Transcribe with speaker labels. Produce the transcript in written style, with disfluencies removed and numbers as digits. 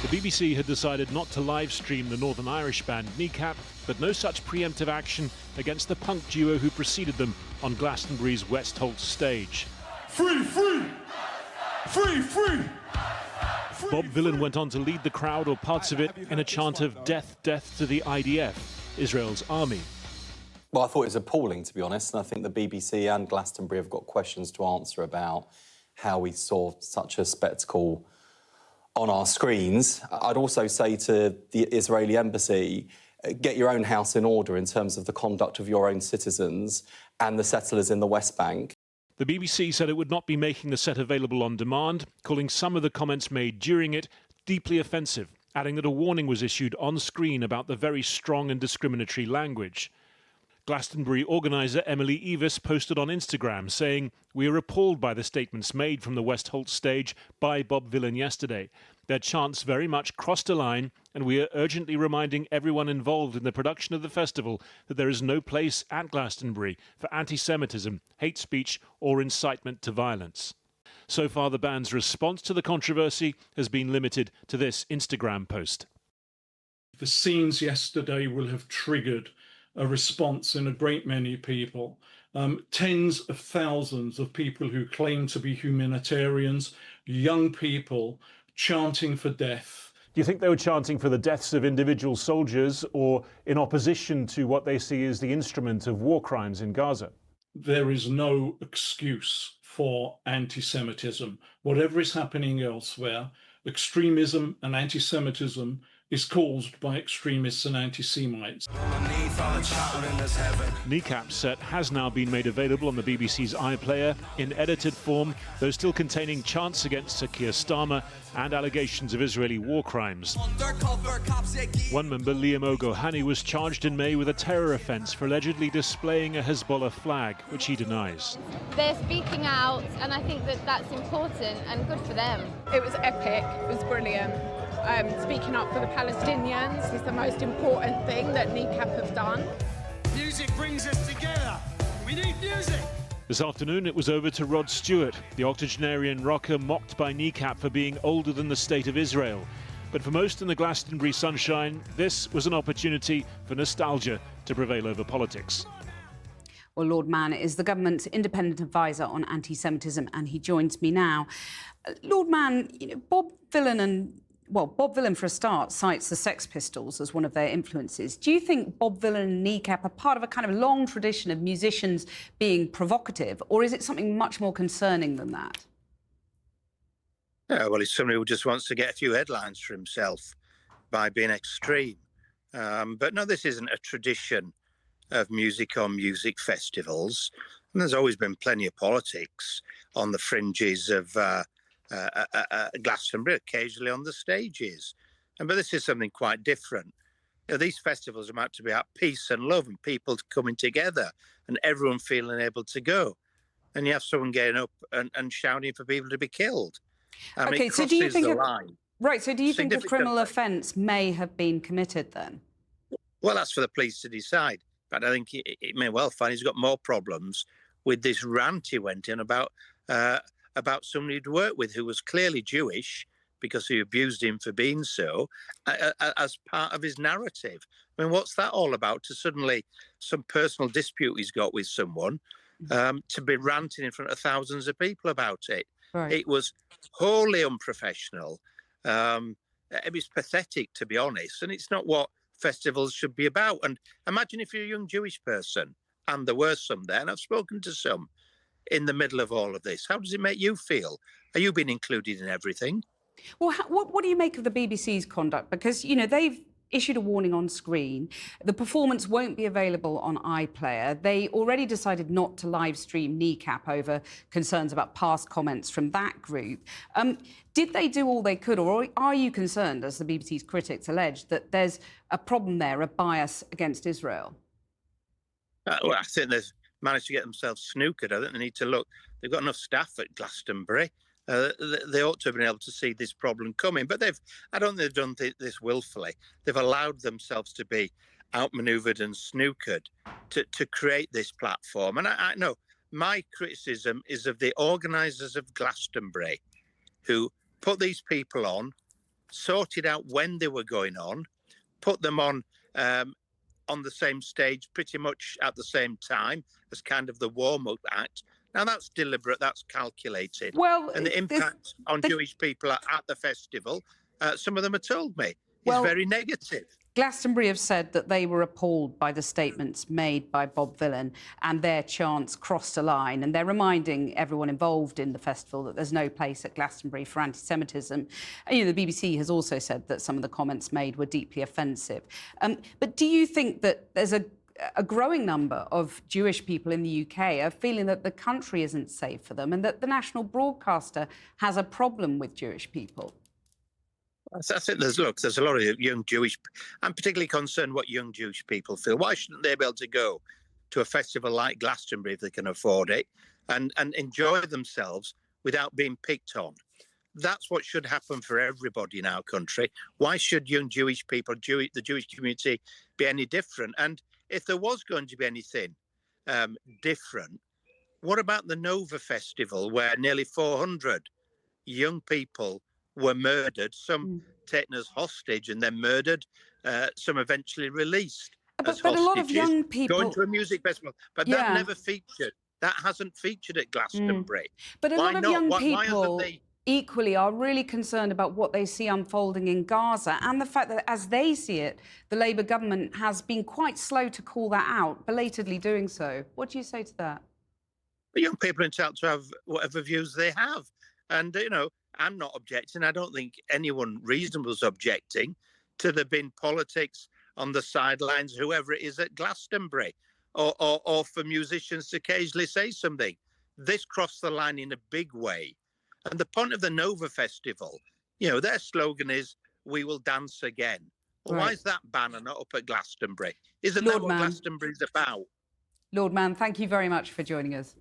Speaker 1: The BBC had decided not to live stream the Northern Irish band Kneecap, but no such preemptive action against the punk duo who preceded them on Glastonbury's Westholt stage.
Speaker 2: Free, free! Free, free!
Speaker 1: Bob Vylan went on to lead the crowd, or parts of it, in a chant of death, death to the IDF, Israel's army.
Speaker 3: Well, I thought it was appalling, to be honest, and I think the BBC and Glastonbury have got questions to answer about how we saw such a spectacle on our screens. I'd also say to the Israeli embassy, get your own house in order in terms of the conduct of your own citizens and the settlers in the West Bank.
Speaker 1: The BBC said it would not be making the set available on demand, calling some of the comments made during it deeply offensive, adding that a warning was issued on screen about the very strong and discriminatory language. Glastonbury organiser Emily Evis posted on Instagram saying, "We are appalled by the statements made from the Westholt stage by Bob Vylan yesterday. Their chants very much crossed a line, and we are urgently reminding everyone involved in the production of the festival that there is no place at Glastonbury for anti-Semitism, hate speech or incitement to violence." So far, the band's response to the controversy has been limited to this Instagram post.
Speaker 2: The scenes yesterday will have triggered a response in a great many people. Tens of thousands of people who claim to be humanitarians, young people chanting for death.
Speaker 1: Do you think they were chanting for the deaths of individual soldiers or in opposition to what they see as the instrument of war crimes in Gaza?
Speaker 2: There is no excuse for anti-Semitism. Whatever is happening elsewhere, extremism and anti-Semitism is caused by extremists and anti-Semites.
Speaker 1: Kneecap set has now been made available on the BBC's iPlayer in edited form, though still containing chants against Sir Keir Starmer and allegations of Israeli war crimes. One member, Liam O'Gohani, was charged in May with a terror offence for allegedly displaying a Hezbollah flag, which he denies.
Speaker 4: They're speaking out, and I think that that's important and good for them.
Speaker 5: It was epic, it was brilliant. Speaking up for the Palestinians is the most important thing that Kneecap have done.
Speaker 6: Music brings us together. We need music.
Speaker 1: This afternoon it was over to Rod Stewart, the octogenarian rocker mocked by Kneecap for being older than the State of Israel. But for most in the Glastonbury sunshine, this was an opportunity for nostalgia to prevail over politics.
Speaker 7: Well, Lord Mann is the government's independent advisor on anti-Semitism, and he joins me now. Lord Mann, Bob Vylan, for a start, cites the Sex Pistols as one of their influences. Do you think Bob Vylan and Kneecap are part of a kind of long tradition of musicians being provocative, or is it something much more concerning than that?
Speaker 8: Yeah, well, he's somebody who just wants to get a few headlines for himself by being extreme. But no, this isn't a tradition of music on music festivals. And there's always been plenty of politics on the fringes of Glastonbury, occasionally on the stages. But this is something quite different. These festivals are meant to be about peace and love and people coming together and everyone feeling able to go. And you have someone getting up and shouting for people to be killed.
Speaker 7: Okay, so do you think do you think a criminal offence may have been committed then?
Speaker 8: Well, that's for the police to decide. But I think it may well find he's got more problems with this rant he went in about somebody he'd worked with who was clearly Jewish because he abused him for being so, as part of his narrative. I mean, what's that all about? To suddenly, some personal dispute he's got with someone, to be ranting in front of thousands of people about it. Right. It was wholly unprofessional. It was pathetic, to be honest, and it's not what festivals should be about. And imagine if you're a young Jewish person, and there were some there, and I've spoken to some, in the middle of all of this. How does it make you feel? Are you being included in everything?
Speaker 7: Well, what do you make of the BBC's conduct? Because, they've issued a warning on screen. The performance won't be available on iPlayer. They already decided not to live stream Kneecap over concerns about past comments from that group. Did they do all they could, or are you concerned, as the BBC's critics allege, that there's a problem there, a bias against Israel?
Speaker 8: Well, I think they've managed to get themselves snookered. I think they need to look. They've got enough staff at Glastonbury. They ought to have been able to see this problem coming. But I don't think they've done this willfully. They've allowed themselves to be outmanoeuvred and snookered to create this platform. And I know my criticism is of the organisers of Glastonbury, who put these people on sorted out when they were going on, put them on the same stage pretty much at the same time as kind of the warm-up act. Now, that's deliberate, that's calculated.
Speaker 7: Well,
Speaker 8: and the impact on Jewish people at the festival, some of them have told me, is very negative.
Speaker 7: Glastonbury have said that they were appalled by the statements made by Bob Vylan and their chants crossed a line. And they're reminding everyone involved in the festival that there's no place at Glastonbury for anti-Semitism. You know, the BBC has also said that some of the comments made were deeply offensive. But do you think that there's a growing number of Jewish people in the UK are feeling that the country isn't safe for them and that the national broadcaster has a problem with Jewish people?
Speaker 8: I think there's a lot of young Jewish. I'm particularly concerned what young Jewish people feel. Why shouldn't they be able to go to a festival like Glastonbury if they can afford it and enjoy themselves without being picked on? That's what should happen for everybody in our country. Why should young Jewish people, the Jewish community, be any different? And if there was going to be anything different, what about the Nova Festival, where nearly 400 young people were murdered, some taken as hostage and then murdered, some eventually released as
Speaker 7: but
Speaker 8: hostages,
Speaker 7: a lot of young people
Speaker 8: going to a music festival. But that never featured. That hasn't featured at Glastonbury.
Speaker 7: But a lot of young people
Speaker 8: they...
Speaker 7: equally are really concerned about what they see unfolding in Gaza and the fact that, as they see it, the Labour government has been quite slow to call that out, belatedly doing so. What do you say to that?
Speaker 8: The young people are entitled to have whatever views they have. And, you know, I'm not objecting. I don't think anyone reasonable is objecting to there being politics on the sidelines, whoever it is at Glastonbury, or for musicians to occasionally say something. This crossed the line in a big way. And the point of the Nova Festival, you know, their slogan is, "We will dance again." Well, why is that banner not up at Glastonbury? Isn't that what Glastonbury's about?
Speaker 7: Lord Mann, thank you very much for joining us.